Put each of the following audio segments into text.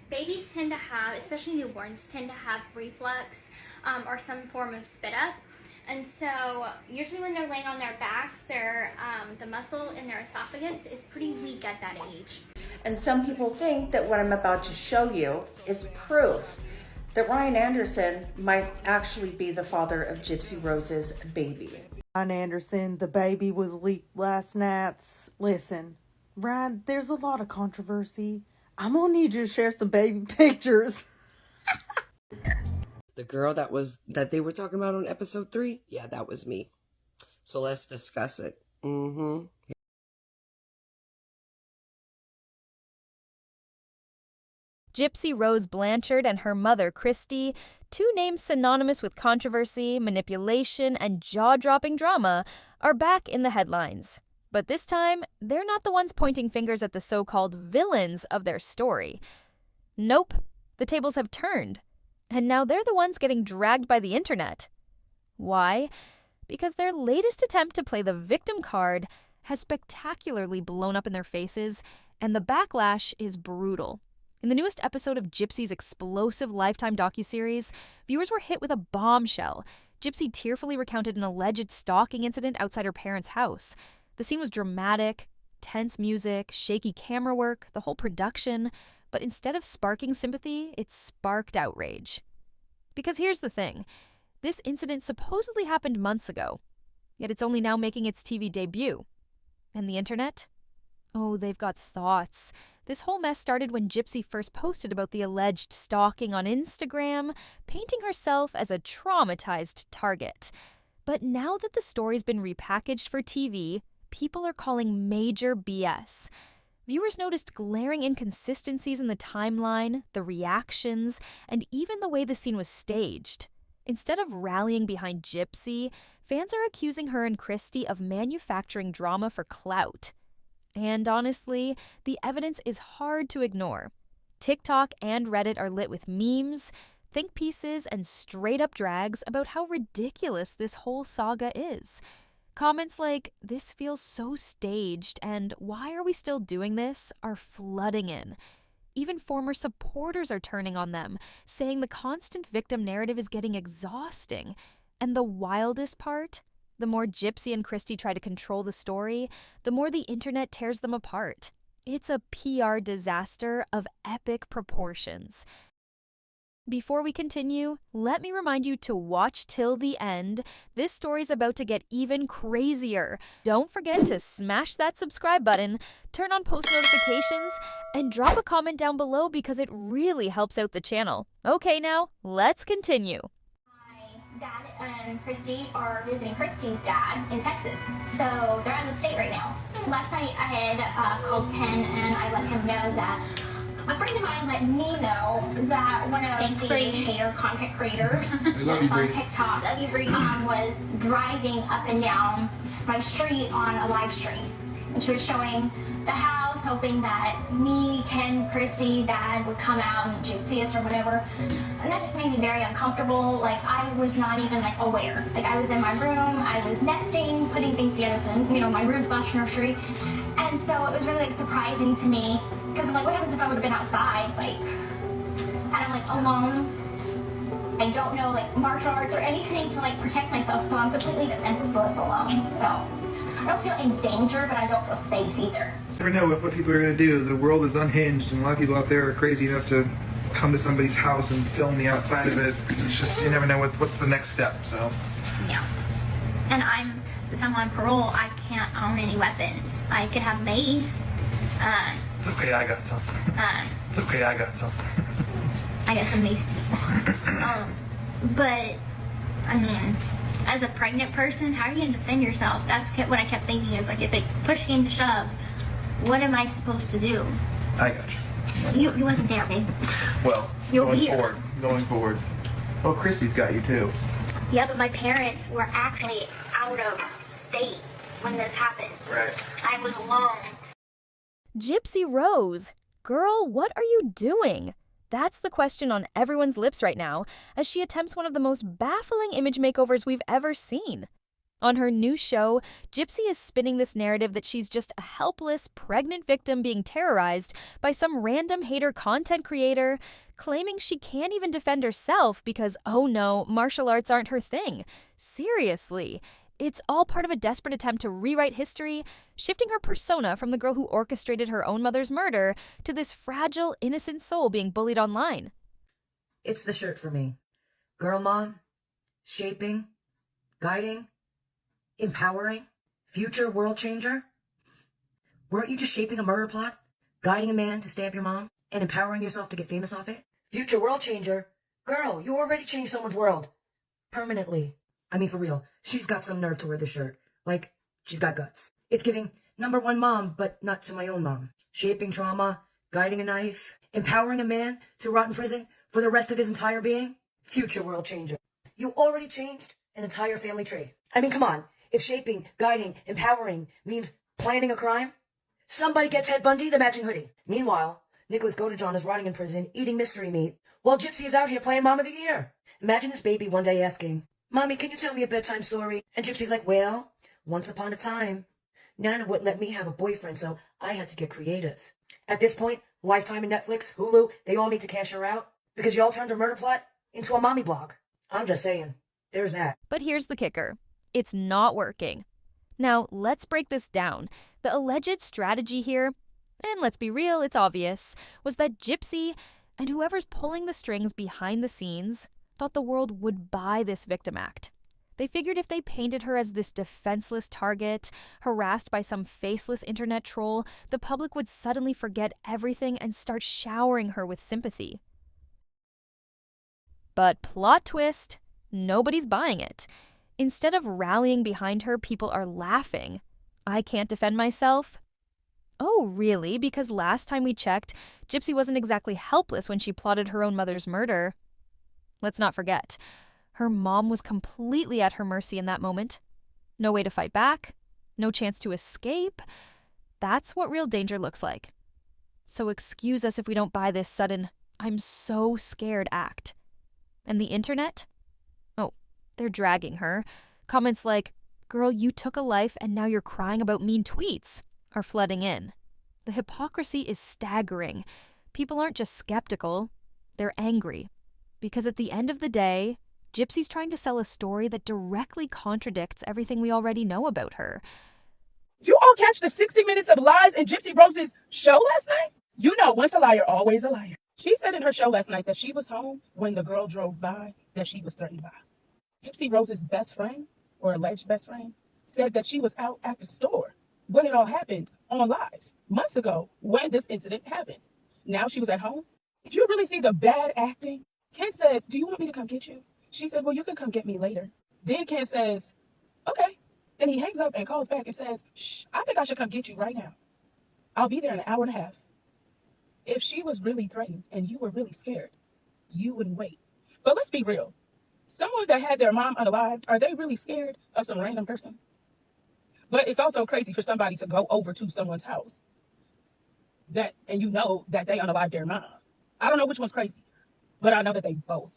Babies tend to have, especially newborns, tend to have reflux or some form of spit up. And so usually when they're laying on their backs, the muscle in their esophagus is pretty weak at that age. And some people think that what I'm about to show you is proof that Ryan Anderson might actually be the father of Gypsy Rose's baby. Ryan Anderson, the baby was leaked last night. Listen, Ryan, there's a lot of controversy. I'm gonna need you to share some baby pictures. The girl that they were talking about on episode 3, yeah, that was me. So let's discuss it. Gypsy Rose Blanchard and her mother, Kristy, two names synonymous with controversy, manipulation, and jaw-dropping drama, are back in the headlines. But this time, they're not the ones pointing fingers at the so-called villains of their story. Nope, the tables have turned. And now they're the ones getting dragged by the internet. Why? Because their latest attempt to play the victim card has spectacularly blown up in their faces, and the backlash is brutal. In the newest episode of Gypsy's explosive Lifetime docuseries, viewers were hit with a bombshell. Gypsy tearfully recounted an alleged stalking incident outside her parents' house. The scene was dramatic, tense music, shaky camera work, the whole production. But instead of sparking sympathy, it sparked outrage. Because here's the thing. This incident supposedly happened months ago, yet it's only now making its TV debut. And the internet? Oh, they've got thoughts. This whole mess started when Gypsy first posted about the alleged stalking on Instagram, painting herself as a traumatized target. But now that the story's been repackaged for TV, people are calling major BS. Viewers noticed glaring inconsistencies in the timeline, the reactions, and even the way the scene was staged. Instead of rallying behind Gypsy, fans are accusing her and Kristy of manufacturing drama for clout. And honestly, the evidence is hard to ignore. TikTok and Reddit are lit with memes, think pieces, and straight-up drags about how ridiculous this whole saga is. Comments like, "This feels so staged," and "Why are we still doing this?" are flooding in. Even former supporters are turning on them, saying the constant victim narrative is getting exhausting. And the wildest part? The more Gypsy and Kristy try to control the story, the more the internet tears them apart. It's a PR disaster of epic proportions. Before we continue, let me remind you to watch till the end. This story's about to get even crazier. Don't forget to smash that subscribe button, turn on post notifications, and drop a comment down below because it really helps out the channel. Okay, now, let's continue. My dad and Kristy are visiting Kristy's dad in Texas, so they're out of the state right now. Last night I had called Ken and I let him know that a friend of mine let me know that one of the content creators on TikTok was driving up and down my street on a live stream. And she was showing the house, hoping that me, Ken, Kristy, Dad would come out and Gypsy us or whatever. And that just made me very uncomfortable. Like, I was not even, aware. Like, I was in my room, I was nesting, putting things together for, my room/nursery. And so it was really, surprising to me. Because I'm like, what happens if I would have been outside, and I'm, alone? I don't know, martial arts or anything to, protect myself, so I'm completely defenseless alone. So, I don't feel in danger, but I don't feel safe either. You never know what people are going to do. The world is unhinged, and a lot of people out there are crazy enough to come to somebody's house and film the outside of it. It's just, you never know what's the next step, so. Yeah. And since I'm on parole, I can't own any weapons. I could have mace. It's okay, I got some. It's okay, I got some. I got some mace too. But, as a pregnant person, how are you going to defend yourself? That's what I kept thinking is, if it push came to shove, what am I supposed to do? I got you. You wasn't there, babe. Well, going forward. Well, Kristy's got you too. Yeah, but my parents were actually out of state when this happened. Right. I was alone. Gypsy Rose, girl, what are you doing? That's the question on everyone's lips right now, as she attempts one of the most baffling image makeovers we've ever seen. On her new show, Gypsy is spinning this narrative that she's just a helpless, pregnant victim being terrorized by some random hater content creator, claiming she can't even defend herself because, oh no, martial arts aren't her thing. Seriously. It's all part of a desperate attempt to rewrite history, shifting her persona from the girl who orchestrated her own mother's murder to this fragile, innocent soul being bullied online. It's the shirt for me. Girl mom, shaping, guiding, empowering, future world changer. Weren't you just shaping a murder plot, guiding a man to stab your mom, and empowering yourself to get famous off it? Future world changer? Girl, you already changed someone's world. Permanently. I mean, for real, she's got some nerve to wear this shirt. Like, she's got guts. It's giving number one mom, but not to my own mom. Shaping trauma, guiding a knife, empowering a man to rot in prison for the rest of his entire being. Future world changer. You already changed an entire family tree. I mean, come on. If shaping, guiding, empowering means planning a crime, somebody gets Ted Bundy the matching hoodie. Meanwhile, Nicholas Godejohn is rotting in prison, eating mystery meat, while Gypsy is out here playing Mom of the Year. Imagine this baby one day asking, Mommy, can you tell me a bedtime story? And Gypsy's like, well, once upon a time, Nana wouldn't let me have a boyfriend, so I had to get creative. At this point, Lifetime and Netflix, Hulu, they all need to cash her out because y'all turned her murder plot into a mommy blog. I'm just saying, there's that. But here's the kicker. It's not working. Now, let's break this down. The alleged strategy here, and let's be real, it's obvious, was that Gypsy and whoever's pulling the strings behind the scenes thought the world would buy this victim act. They figured if they painted her as this defenseless target, harassed by some faceless internet troll, the public would suddenly forget everything and start showering her with sympathy. But plot twist, nobody's buying it. Instead of rallying behind her, people are laughing. I can't defend myself? Oh, really? Because last time we checked, Gypsy wasn't exactly helpless when she plotted her own mother's murder. Let's not forget, her mom was completely at her mercy in that moment. No way to fight back, no chance to escape. That's what real danger looks like. So excuse us if we don't buy this sudden, I'm so scared act. And the internet? Oh, they're dragging her. Comments like, girl, you took a life and now you're crying about mean tweets, are flooding in. The hypocrisy is staggering. People aren't just skeptical, they're angry. Because at the end of the day, Gypsy's trying to sell a story that directly contradicts everything we already know about her. Did you all catch the 60 minutes of lies in Gypsy Rose's show last night? You know, once a liar, always a liar. She said in her show last night that she was home when the girl drove by, that she was threatened by. Gypsy Rose's best friend, or alleged best friend, said that she was out at the store when it all happened on live, months ago, when this incident happened. Now she was at home. Did you really see the bad acting? Ken said, do you want me to come get you? She said, well, you can come get me later. Then Ken says, okay. Then he hangs up and calls back and says, shh, I think I should come get you right now. I'll be there in an hour and a half. If she was really threatened and you were really scared, you wouldn't wait. But let's be real. Someone that had their mom unalived, are they really scared of some random person? But it's also crazy for somebody to go over to someone's house and you know that they unalived their mom. I don't know which one's crazy, but I know that they both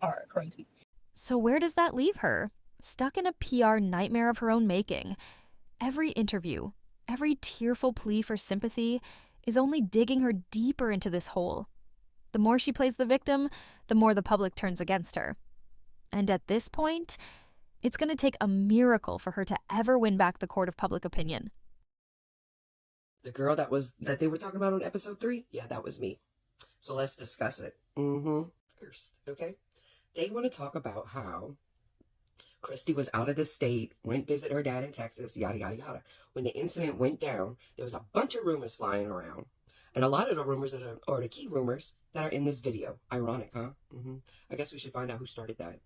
are crazy. So where does that leave her? Stuck in a PR nightmare of her own making. Every interview, every tearful plea for sympathy is only digging her deeper into this hole. The more she plays the victim, the more the public turns against her. And at this point, it's going to take a miracle for her to ever win back the court of public opinion. The girl that they were talking about on episode 3? Yeah, that was me. So let's discuss it. First, okay? They want to talk about how Kristy was out of the state, went visit her dad in Texas, yada, yada, yada. When the incident went down, there was a bunch of rumors flying around. And a lot of the rumors are the key rumors that are in this video. Ironic, huh? I guess we should find out who started that.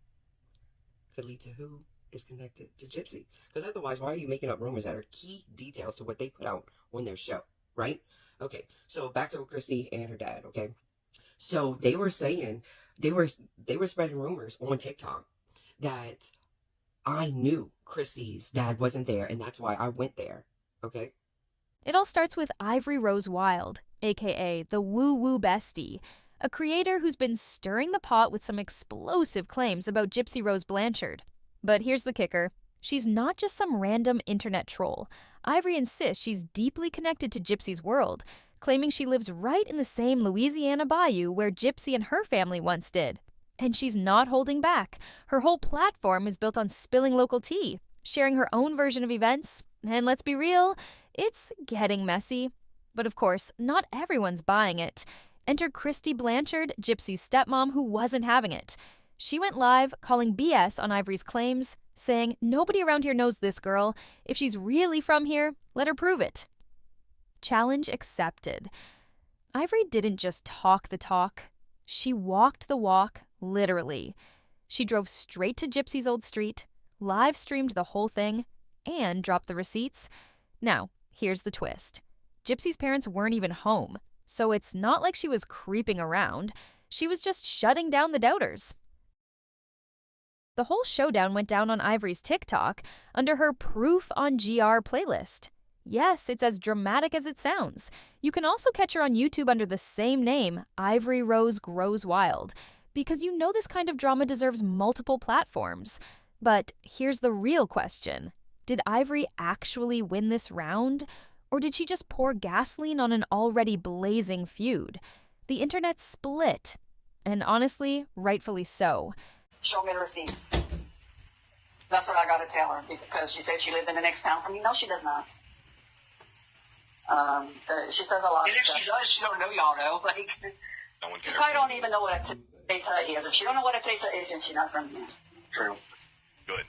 Could lead to who is connected to Gypsy. Because otherwise, why are you making up rumors that are key details to what they put out on their show, right? Okay, so back to Kristy and her dad, okay? So they were saying, they were spreading rumors on TikTok that I knew Kristy's dad wasn't there, and that's why I went there, okay? It all starts with Ivory Rose Wild, aka the woo-woo bestie, a creator who's been stirring the pot with some explosive claims about Gypsy Rose Blanchard. But here's the kicker. She's not just some random internet troll. Ivory insists she's deeply connected to Gypsy's world, claiming she lives right in the same Louisiana bayou where Gypsy and her family once did. And she's not holding back. Her whole platform is built on spilling local tea, sharing her own version of events, and let's be real, it's getting messy. But of course, not everyone's buying it. Enter Kristy Blanchard, Gypsy's stepmom, who wasn't having it. She went live, calling BS on Ivory's claims, saying, "Nobody around here knows this girl. If she's really from here, let her prove it." Challenge accepted. Ivory didn't just talk the talk. She walked the walk, literally. She drove straight to Gypsy's old street, live streamed the whole thing, and dropped the receipts. Now, here's the twist. Gypsy's parents weren't even home, so it's not like she was creeping around. She was just shutting down the doubters. The whole showdown went down on Ivory's TikTok under her Proof on GR playlist. Yes, it's as dramatic as it sounds. You can also catch her on YouTube under the same name, Ivory Rose Grows Wild, because you know this kind of drama deserves multiple platforms. But here's the real question. Did Ivory actually win this round? Or did she just pour gasoline on an already blazing feud? The internet split. And honestly, rightfully so. Show me the receipts. That's what I gotta tell her, because she said she lived in the next town from me. No, she does not. She says a lot of stuff. If she does, she don't know y'all know. Like, no one cares. She probably don't even know what a teta is. If she don't know what a teta is, then she's not from here. True. Good.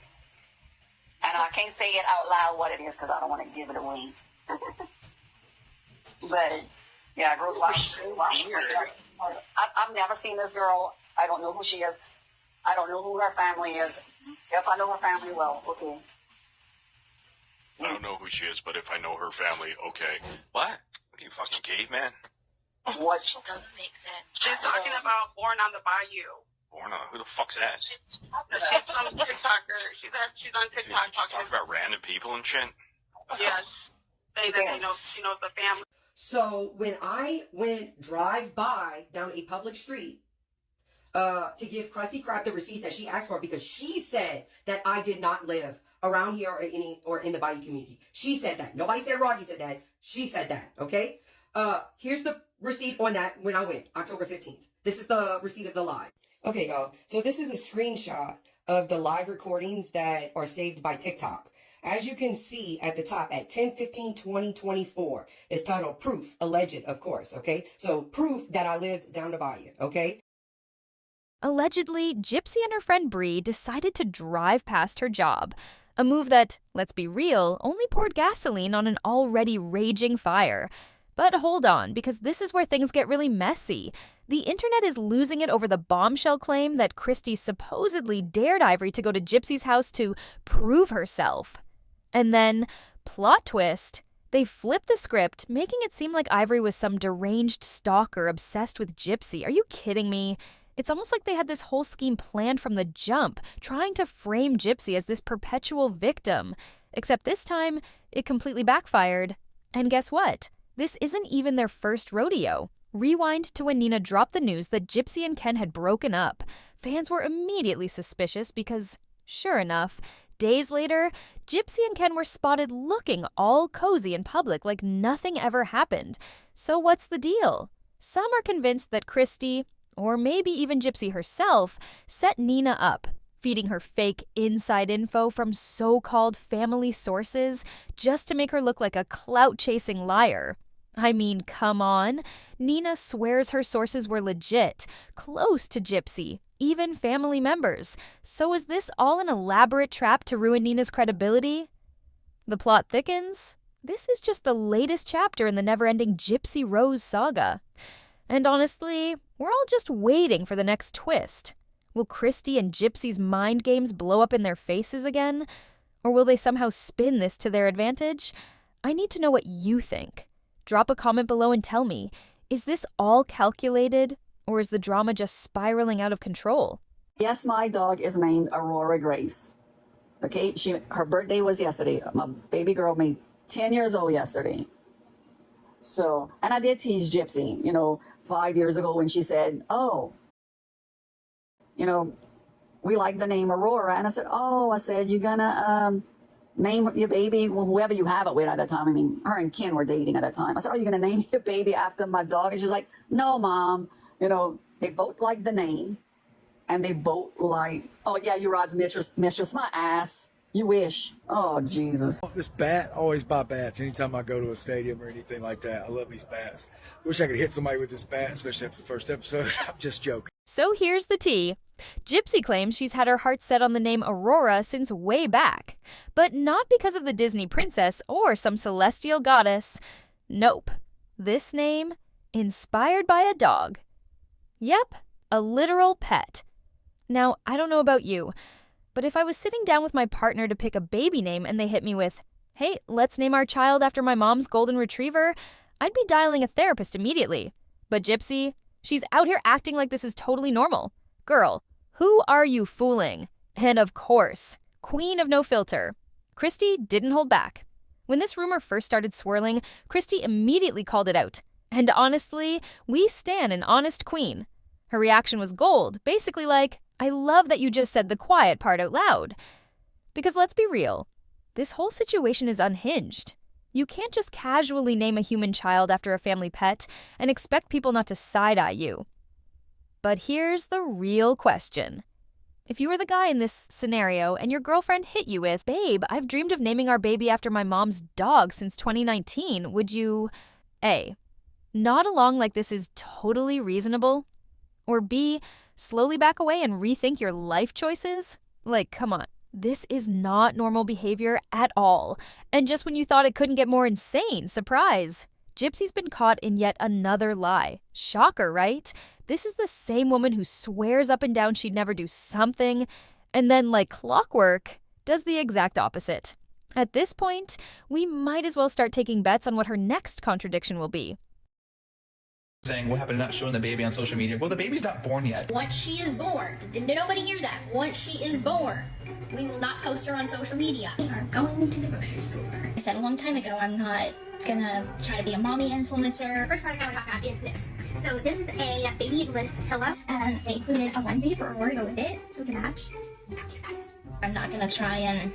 And I can't say it out loud what it is because I don't want to give it away. But yeah, girls wild. I've never seen this girl. I don't know who she is. I don't know who her family is. If I know her family, well, okay. I don't know who she is, but if I know her family, okay. What? Are you fucking caveman? What? Doesn't make sense. She's talking about Born on the Bayou. Born on? Who the fuck's that? She's some TikToker. She's on TikTok She's talking about random people and shit? Yeah. Say that she knows the family. So when I went drive by down a public street to give Krusty Krab the receipts that she asked for, because she said that I did not live around here or in the Bayou community. She said that. Nobody said Rocky said that. She said that, okay? Here's the receipt on that when I went, October 15th. This is the receipt of the live. Okay, y'all. So this is a screenshot of the live recordings that are saved by TikTok. As you can see at the top at 10/15/2024, it's titled Proof, alleged, of course, okay? So proof that I lived down the bayou, okay? Allegedly, Gypsy and her friend Bree decided to drive past her job. A move that, let's be real, only poured gasoline on an already raging fire. But hold on, because this is where things get really messy. The internet is losing it over the bombshell claim that Kristy supposedly dared Ivory to go to Gypsy's house to prove herself. And then, plot twist, they flipped the script, making it seem like Ivory was some deranged stalker obsessed with Gypsy. Are you kidding me? It's almost like they had this whole scheme planned from the jump, trying to frame Gypsy as this perpetual victim. Except this time, it completely backfired. And guess what? This isn't even their first rodeo. Rewind to when Nina dropped the news that Gypsy and Ken had broken up. Fans were immediately suspicious because, sure enough, days later, Gypsy and Ken were spotted looking all cozy in public like nothing ever happened. So what's the deal? Some are convinced that Kristy, or maybe even Gypsy herself, set Nina up, feeding her fake inside info from so-called family sources just to make her look like a clout-chasing liar. I mean, come on. Nina swears her sources were legit, close to Gypsy, even family members. So is this all an elaborate trap to ruin Nina's credibility? The plot thickens. This is just the latest chapter in the never-ending Gypsy Rose saga. And honestly, we're all just waiting for the next twist. Will Kristy and Gypsy's mind games blow up in their faces again? Or will they somehow spin this to their advantage? I need to know what you think. Drop a comment below and tell me, is this all calculated, or is the drama just spiraling out of control? Yes, my dog is named Aurora Grace. Okay, her birthday was yesterday. My baby girl made 10 years old yesterday. So, and I did tease Gypsy, 5 years ago when she said, oh, we like the name Aurora. And I said, oh, I said, you're gonna name your baby, well, whoever you have it with at that time. I mean, her and Ken were dating at that time. I said, are you going to name your baby after my dog? And she's like, no, Mom. You know, they both like the name. And they both like, oh, yeah, you're Rod's mistress, my ass. You wish. Oh, Jesus. This bat, always buy bats anytime I go to a stadium or anything like that. I love these bats. Wish I could hit somebody with this bat, especially after the first episode. I'm just joking. So here's the tea. Gypsy claims she's had her heart set on the name Aurora since way back, but not because of the Disney princess or some celestial goddess. Nope. This name, inspired by a dog. Yep, a literal pet. Now, I don't know about you, but if I was sitting down with my partner to pick a baby name and they hit me with, hey, let's name our child after my mom's golden retriever, I'd be dialing a therapist immediately. But Gypsy, she's out here acting like this is totally normal. Girl, who are you fooling? And of course, queen of no filter. Kristy didn't hold back. When this rumor first started swirling, Kristy immediately called it out. And honestly, we stan an honest queen. Her reaction was gold, basically like, I love that you just said the quiet part out loud. Because let's be real, this whole situation is unhinged. You can't just casually name a human child after a family pet and expect people not to side-eye you. But here's the real question. If you were the guy in this scenario and your girlfriend hit you with, babe, I've dreamed of naming our baby after my mom's dog since 2019, would you A, nod along like this is totally reasonable? Or B, slowly back away and rethink your life choices? Like, come on. This is not normal behavior at all. And just when you thought it couldn't get more insane, surprise! Gypsy's been caught in yet another lie. Shocker, right? This is the same woman who swears up and down she'd never do something, and then, like clockwork, does the exact opposite. At this point, we might as well start taking bets on what her next contradiction will be. Saying what happened to not showing the baby on social media. Well, the baby's not born yet. Once she is born, did nobody hear that? Once she is born, we will not post her on social media. We are going to the grocery store. I said a long time ago, I'm not gonna try to be a mommy influencer. First part I gotta talk about is this. So this is a baby bliss pillow, and they included a onesie for Aurora to go with it, so we can match. I'm not gonna try and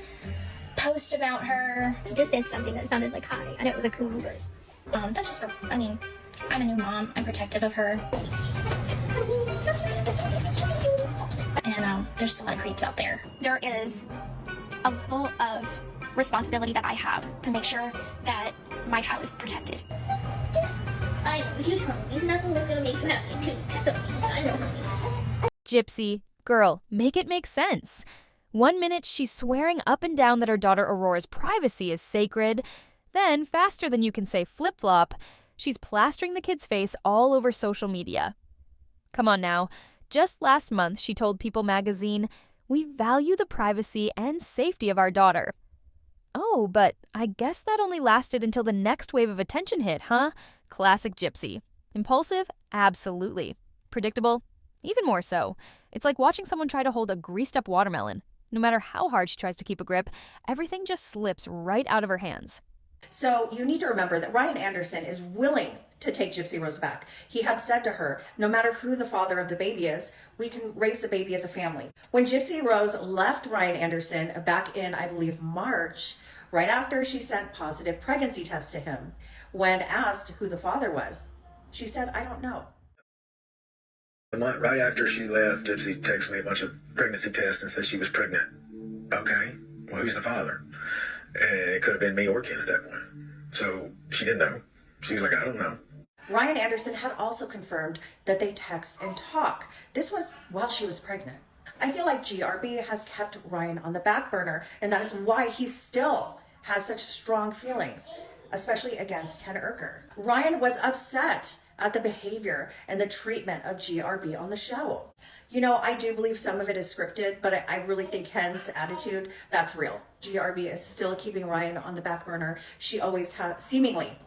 post about her. She just did something that sounded like hi. I know it was a cool, but that's just for, I mean, I'm a new mom. I'm protective of her. And there's still a lot of creeps out there. There is a level of responsibility that I have to make sure that my child is protected. I know, you told me nothing was going to make you happy too. So, I know, honey. Gypsy, girl, make it make sense. 1 minute, she's swearing up and down that her daughter Aurora's privacy is sacred. Then, faster than you can say flip-flop, she's plastering the kid's face all over social media. Come on now. Just last month, she told People magazine, we value the privacy and safety of our daughter. Oh, but I guess that only lasted until the next wave of attention hit, huh? Classic Gypsy. Impulsive? Absolutely. Predictable? Even more so. It's like watching someone try to hold a greased-up watermelon. No matter how hard she tries to keep a grip, everything just slips right out of her hands. So you need to remember that Ryan Anderson is willing to take Gypsy Rose back. He had said to her, no matter who the father of the baby is, we can raise the baby as a family. When Gypsy Rose left Ryan Anderson back in, I believe, March, right after she sent positive pregnancy tests to him, when asked who the father was, she said, I don't know. Right after she left, Gypsy texted me a bunch of pregnancy tests and said she was pregnant. Okay, well, who's the father? And it could have been me or Ken at that point. So she didn't know. She was like, I don't know. Ryan Anderson had also confirmed that they text and talk. This was while she was pregnant. I feel like GRB has kept Ryan on the back burner, and that is why he still has such strong feelings, especially against Ken Urker. Ryan was upset at the behavior and the treatment of GRB on the show. You know, I do believe some of it is scripted, but I really think Ken's attitude, that's real. GRB is still keeping Ryan on the back burner. She always seemingly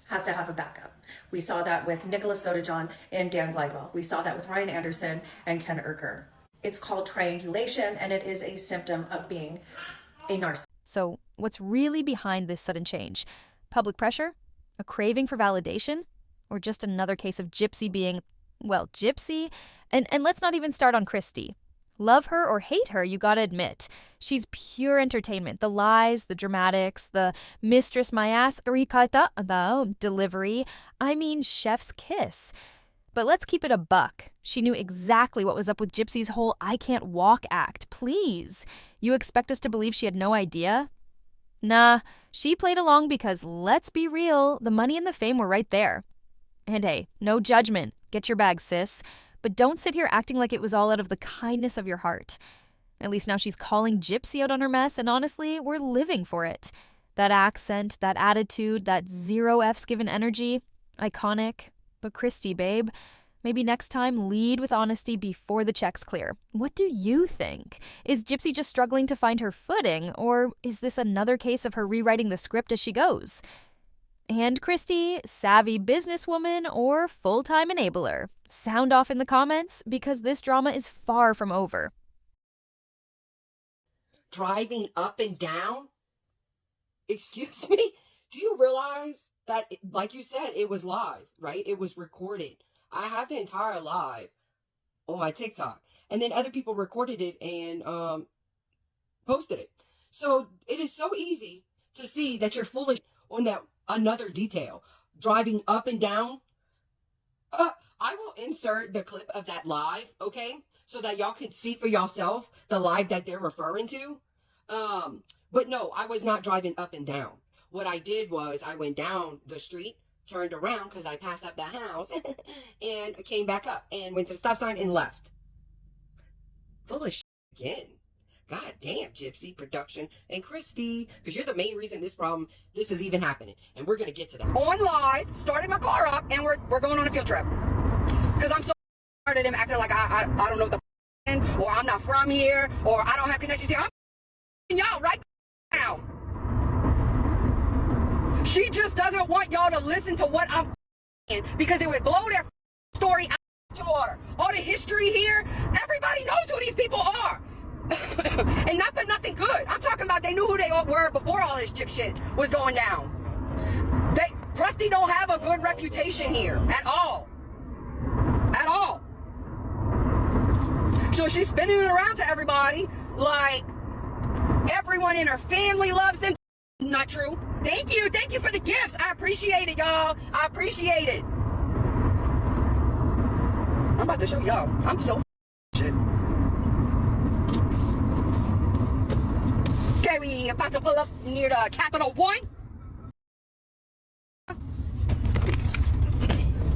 has to have a backup. We saw that with Nicholas Godejohn and Dan Glidewell. We saw that with Ryan Anderson and Ken Urker. It's called triangulation, and it is a symptom of being a narcissist. So what's really behind this sudden change? Public pressure? A craving for validation? Or just another case of Gypsy being, well, Gypsy? And let's not even start on Kristy. Love her or hate her, you gotta admit, she's pure entertainment. The lies, the dramatics, the mistress my ass the delivery. I mean, chef's kiss. But let's keep it a buck. She knew exactly what was up with Gypsy's whole I can't walk act. Please. You expect us to believe she had no idea? Nah, she played along because, let's be real, the money and the fame were right there. And hey, no judgment. Get your bag, sis. But don't sit here acting like it was all out of the kindness of your heart. At least now she's calling Gypsy out on her mess, and honestly, we're living for it. That accent, that attitude, that zero F's given energy, iconic. But Kristy, babe, maybe next time lead with honesty before the checks clear. What do you think? Is Gypsy just struggling to find her footing, or is this another case of her rewriting the script as she goes? And Kristy, savvy businesswoman or full-time enabler? Sound off in the comments, because this drama is far from over. Driving up and down? Excuse me? Do you realize that, like you said, it was live, right? It was recorded. I have the entire live on my TikTok. And then other people recorded it and posted it. So it is so easy to see that you're foolish on that another detail. Driving up and down. I will insert the clip of that live, okay? So that y'all can see for yourself the live that they're referring to. But no, I was not driving up and down. What I did was I went down the street, turned around because I passed up the house, and came back up and went to the stop sign and left. Foolish again. God damn, Gypsy, production, and Kristy, because you're the main reason this is even happening. And we're going to get to that. On live, started my car up, and we're going on a field trip. Because I'm so tired of them acting like I don't know the or I'm not from here, or I don't have connections here. I'm y'all right now. She just doesn't want y'all to listen to what I'm saying because it would blow their story out of the water. All the history here, everybody knows who these people are. And not for nothing good. I'm talking about they knew who they were before all this chip shit was going down. Kristy don't have a good reputation here at all. At all. So she's spinning it around to everybody like everyone in her family loves them. Not true. Thank you for the gifts. I appreciate it, y'all. I appreciate it. I'm about to show y'all. I'm so shit. Okay, we about to pull up near the Capital One.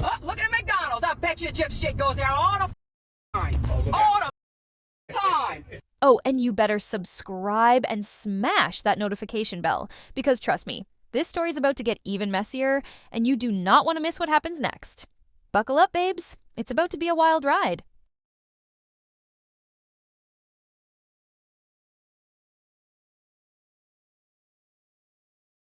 Oh, look at the McDonald's. I bet you Gypsy shit goes there all the time. All the time. Oh, and you better subscribe and smash that notification bell, because trust me, this story's about to get even messier, and you do not want to miss what happens next. Buckle up, babes. It's about to be a wild ride.